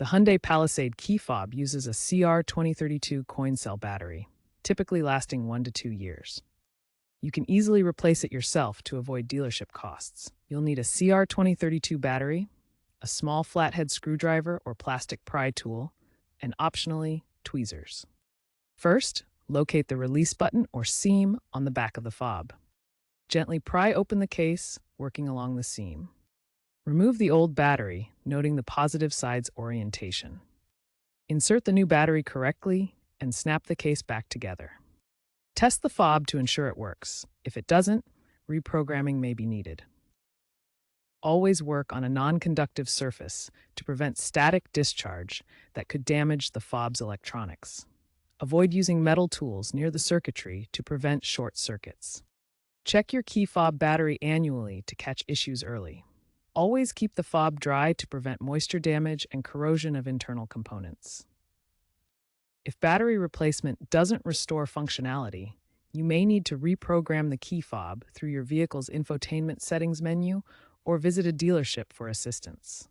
The Hyundai Palisade key fob uses a CR2032 coin cell battery, typically lasting 1 to 2 years. You can easily replace it yourself to avoid dealership costs. You'll need a CR2032 battery, a small flathead screwdriver or plastic pry tool, and optionally, tweezers. First, locate the release button or seam on the back of the fob. Gently pry open the case, working along the seam. Remove the old battery, noting the positive side's orientation. Insert the new battery correctly and snap the case back together. Test the fob to ensure it works. If it doesn't, reprogramming may be needed. Always work on a non-conductive surface to prevent static discharge that could damage the fob's electronics. Avoid using metal tools near the circuitry to prevent short circuits. Check your key fob battery annually to catch issues early. Always keep the fob dry to prevent moisture damage and corrosion of internal components. If battery replacement doesn't restore functionality, you may need to reprogram the key fob through your vehicle's infotainment settings menu or visit a dealership for assistance.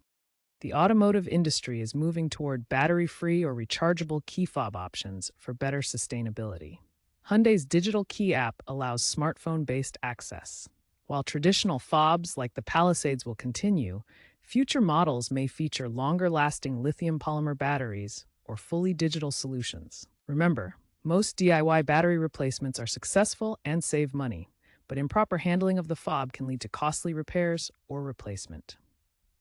The automotive industry is moving toward battery-free or rechargeable key fob options for better sustainability. Hyundai's digital key app allows smartphone-based access. While traditional fobs like the Palisades will continue, future models may feature longer-lasting lithium polymer batteries or fully digital solutions. Remember, most DIY battery replacements are successful and save money, but improper handling of the fob can lead to costly repairs or replacement.